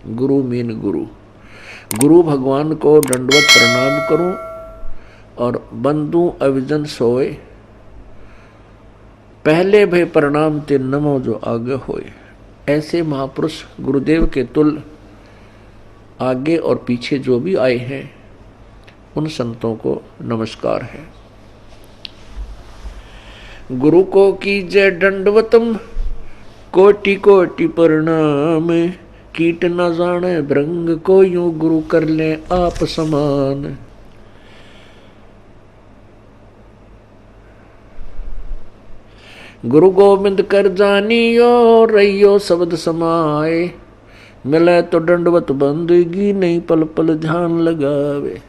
गुरु mean गुरु। गुरु भगवान को दंडवत प्रणाम करूं और बंदू अविजन सोए, पहले भय प्रणाम ते नमो जो आगे होए। ऐसे महापुरुष गुरुदेव के तुल आगे और पीछे जो भी आए हैं उन संतों को नमस्कार है। गुरु को कीजय दंडवतम, कोटि कोटि प्रणाम। कीट न जाने भृंग को, यूं गुरु कर ले आप समान। गुरु गोविंद कर जानियो, रहियो शब्द समाए। मिले तो दंडवत बंदगी, नहीं पल पल ध्यान लगावे।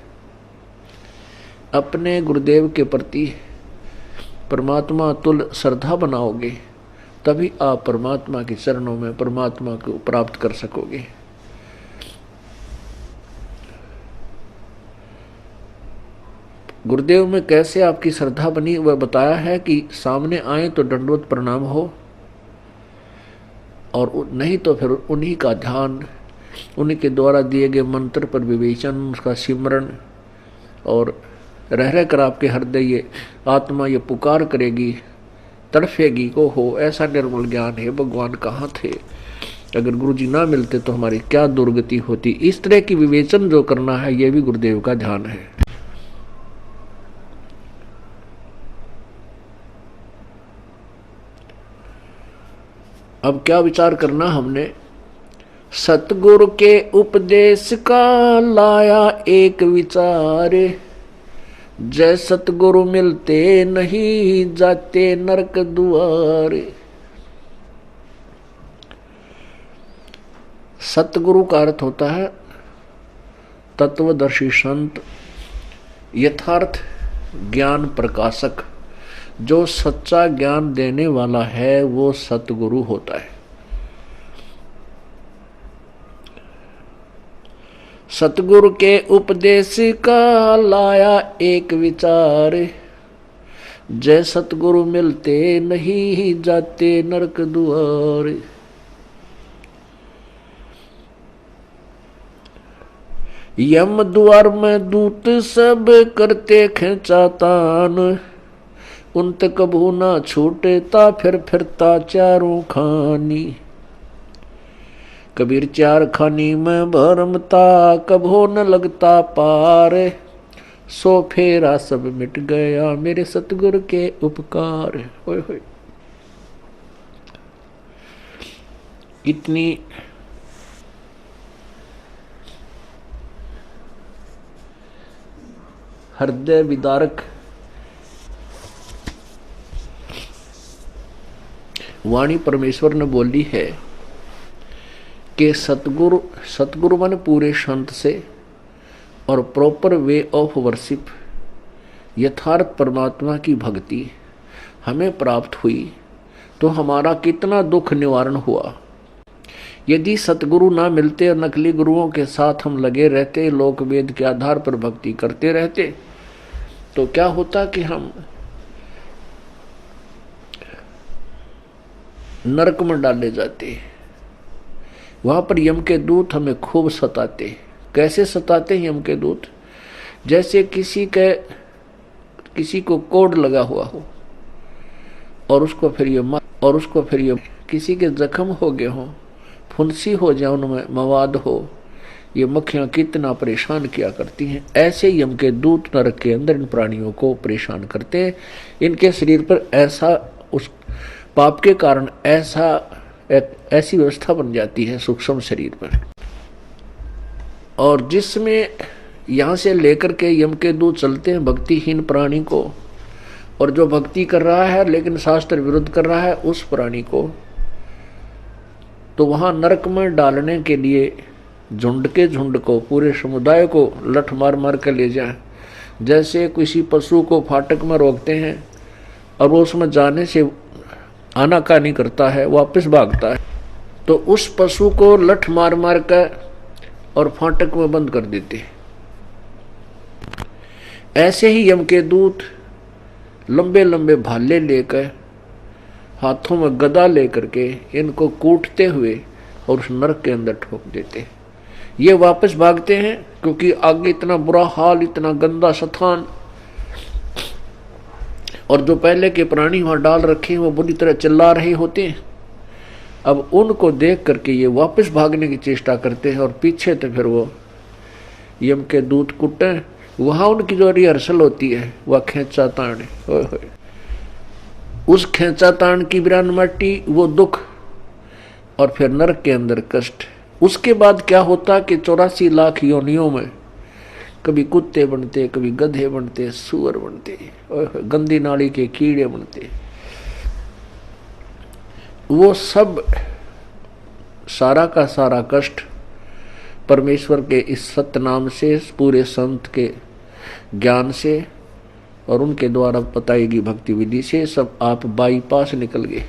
अपने गुरुदेव के प्रति परमात्मा तुल श्रद्धा बनाओगे तभी आप परमात्मा के चरणों में परमात्मा को प्राप्त कर सकोगे। गुरुदेव में कैसे आपकी श्रद्धा बनी वह बताया है कि सामने आए तो दंडवत प्रणाम हो, और नहीं तो फिर उन्हीं का ध्यान, उन्हीं के द्वारा दिए गए मंत्र पर विवेचन, उसका सिमरण, और रह रह कर आपके हृदय ये आत्मा ये पुकार करेगी, तड़फेगी को हो ऐसा निर्मल ज्ञान है भगवान कहाँ थे, अगर गुरु जी ना मिलते तो हमारी क्या दुर्गति होती। इस तरह की विवेचन जो करना है यह भी गुरुदेव का ध्यान है। अब क्या विचार करना हमने, सतगुरु के उपदेश का लाया एक विचार। जय सतगुरु मिलते नहीं, जाते नरक दुआरे। सतगुरु का अर्थ होता है तत्वदर्शी संत, यथार्थ ज्ञान प्रकाशक। जो सच्चा ज्ञान देने वाला है वो सतगुरु होता है। सतगुरु के उपदेश का लाया एक विचार। जय सतगुरु मिलते नहीं, जाते नरक दुआरे। यम द्वार में दूत सब करते खेचातान। उनत कभू ना छूटेता, फिर फिरता चारों खानी। कबीर चार खानी में भरमता, कभो न लगता पार। सो फेरा सब मिट गया, मेरे सतगुरु के उपकार। होय होय। इतनी हृदय विदारक वाणी परमेश्वर ने बोली है कि सतगुरु माने पूरे संत से और प्रॉपर वे ऑफ वर्शिप, यथार्थ परमात्मा की भक्ति हमें प्राप्त हुई तो हमारा कितना दुख निवारण हुआ। यदि सतगुरु ना मिलते और नकली गुरुओं के साथ हम लगे रहते, लोक वेद के आधार पर भक्ति करते रहते, तो क्या होता कि हम नरक में डाले जाते। वहां पर यम के दूत हमें खूब सताते। कैसे सताते हैं यम के दूत? जैसे किसी को कोड लगा हुआ हो और उसको फिर ये किसी के जख्म हो गए हो, फुंसी हो जाए, उनमें मवाद हो, ये मक्खियां कितना परेशान किया करती हैं। ऐसे यम के दूत नरक के अंदर इन प्राणियों को परेशान करते हैं। इनके शरीर पर ऐसा उस पाप के कारण ऐसी व्यवस्था बन जाती है सूक्ष्म शरीर पर, और जिसमें यहाँ से लेकर के यम के दूत चलते हैं भक्तिहीन प्राणी को, और जो भक्ति कर रहा है लेकिन शास्त्र विरुद्ध कर रहा है उस प्राणी को, तो वहां नरक में डालने के लिए झुंड के झुंड को, पूरे समुदाय को लठ मार मार कर ले जाए। जैसे किसी पशु को फाटक में रोकते हैं और वो उसमें जाने से आनाकानी करता है, वापस भागता है, तो उस पशु को लठ मार मार कर और फाटक में बंद कर देते। ऐसे ही यम के दूत लंबे लंबे भाले लेकर, हाथों में गदा लेकर के इनको कूटते हुए और उस नरक के अंदर ठोक देते। ये वापस भागते हैं क्योंकि आगे इतना बुरा हाल, इतना गंदा स्थान, और जो पहले के प्राणी वहां डाल रखे हैं वो बुरी तरह चिल्ला रहे होते हैं। अब उनको देख करके ये वापस भागने की चेष्टा करते हैं, और पीछे तो फिर वो यम के दूत कुटे। वहां उनकी जो रिहर्सल होती है वह खेचा ताण, उस खेचा ताण की बिरान माटी, वो दुख, और फिर नरक के अंदर कष्ट। उसके बाद क्या होता कि 84 लाख योनियों में कभी कुत्ते बनते, कभी गधे बनते, सुअर बनते, गंदी नाली के कीड़े बनते। वो सब सारा का सारा कष्ट परमेश्वर के इस सत्य नाम से, पूरे संत के ज्ञान से और उनके द्वारा बताई गई भक्ति विधि से सब आप बाईपास निकल गए।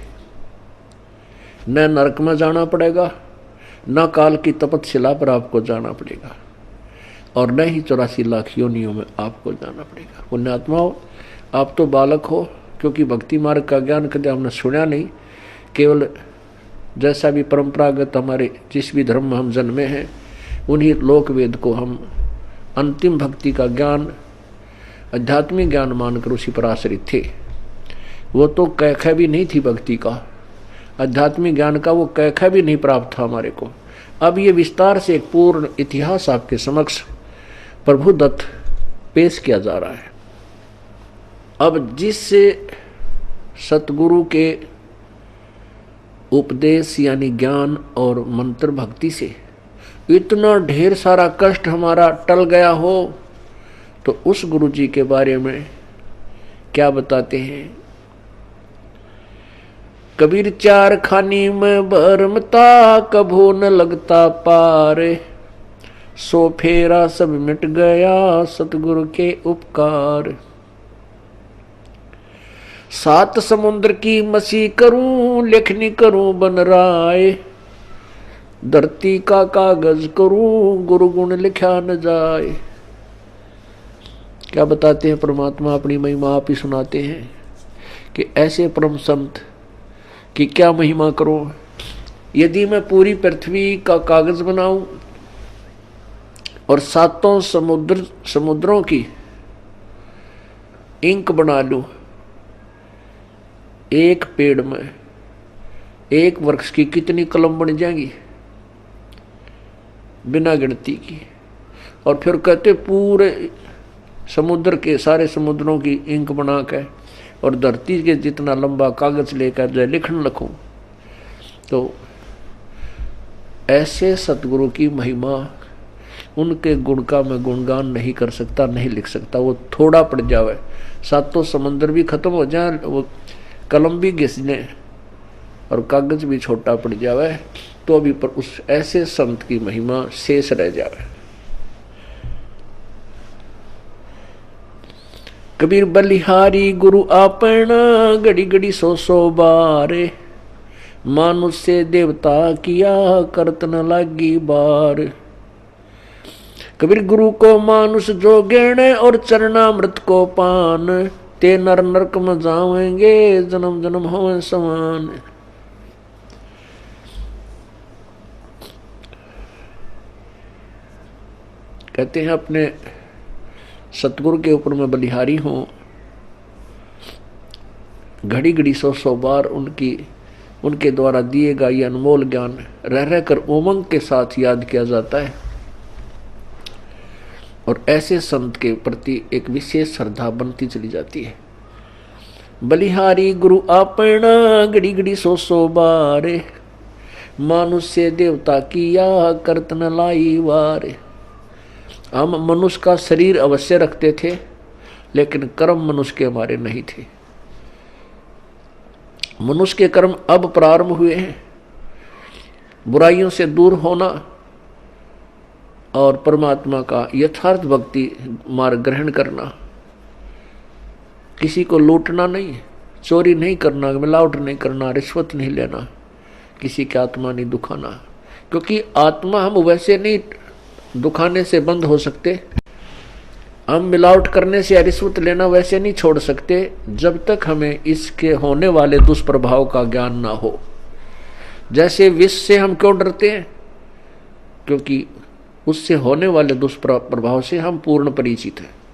न नरक में जाना पड़ेगा, न काल की तपस्या पर आपको जाना पड़ेगा, और न ही 84 लाख योनियों में आपको जाना पड़ेगा। पुण्यात्माओं, आप तो बालक हो, क्योंकि भक्ति मार्ग का ज्ञान कभी हमने सुना नहीं। केवल जैसा भी परंपरागत हमारे जिस भी धर्म में हम जन्मे हैं उन्हीं लोक वेद को हम अंतिम भक्ति का ज्ञान, आध्यात्मिक ज्ञान मानकर उसी पर आश्रित थे। वो तो कैखा भी नहीं थी भक्ति का, आध्यात्मिक ज्ञान का वो कैखा भी नहीं प्राप्त था हमारे को। अब ये विस्तार से एक पूर्ण इतिहास आपके समक्ष प्रभु दत्त पेश किया जा रहा है। अब जिससे सतगुरु के उपदेश यानी ज्ञान और मंत्र भक्ति से इतना ढेर सारा कष्ट हमारा टल गया हो, तो उस गुरु जी के बारे में क्या बताते हैं। कबीर चार खानी में भरमता, कभो न लगता पार, सो फेरा सब मिट गया सतगुरु के उपकार। 7 समुद्र की मसी करूं, लेखनी करूं बन राय, धरती का कागज करूं, गुरु गुण लिखा न जाए। क्या बताते हैं परमात्मा, अपनी महिमा आप ही सुनाते हैं कि ऐसे परम संत कि क्या महिमा करो। यदि मैं पूरी पृथ्वी का कागज बनाऊं और 7 समुद्रों की इंक बना लूं, एक पेड़ में एक वृक्ष की कितनी कलम बन जाएंगी बिना गिनती की। और फिर कहते पूरे समुद्र के सारे समुद्रों की इंक बना के और धरती के जितना लंबा कागज लेकर जो लिखने लगूं, तो ऐसे सतगुरु की महिमा, उनके गुण का मैं गुणगान नहीं कर सकता, नहीं लिख सकता। वो थोड़ा पड़ जावे, 7 समुद्र भी खत्म हो जाए, वो कलम भी घिसने और कागज भी छोटा पड़ जावे, तो अभी पर उस ऐसे संत की महिमा शेष रह जावे। कबीर बलिहारी गुरु आपना, घड़ी घड़ी 100 बार, मानुष से देवता किया करत न लागी बार। कबीर गुरु को मानुष जो गेणे, और चरणामृत को पान, ते नर नरक में जावेंगे जन्म जन्म होवे समान। कहते हैं अपने सतगुरु के ऊपर मैं बलिहारी हूं, घड़ी घड़ी 100 बार उनके द्वारा दिए गए ये अनमोल ज्ञान रह रहकर उमंग के साथ याद किया जाता है, और ऐसे संत के प्रति एक विशेष श्रद्धा बनती चली जाती है। बलिहारी गुरु आपना, घड़ी घड़ी 100 बार, मानुष से देवता किया करत न लाई वार। हम मनुष्य का शरीर अवश्य रखते थे, लेकिन कर्म मनुष्य के हमारे नहीं थे। मनुष्य के कर्म अब प्रारंभ हुए हैं, बुराइयों से दूर होना और परमात्मा का यथार्थ भक्ति मार्ग ग्रहण करना। किसी को लूटना नहीं, चोरी नहीं करना, मिलावट नहीं करना, रिश्वत नहीं लेना, किसी की आत्मा नहीं दुखाना, क्योंकि आत्मा हम वैसे नहीं दुखाने से बंद हो सकते, हम मिलावट करने से या रिश्वत लेना वैसे नहीं छोड़ सकते जब तक हमें इसके होने वाले दुष्प्रभाव का ज्ञान ना हो। जैसे विष से हम क्यों डरते हैं, क्योंकि उससे होने वाले दुष्प्रभाव से हम पूर्ण परिचित हैं।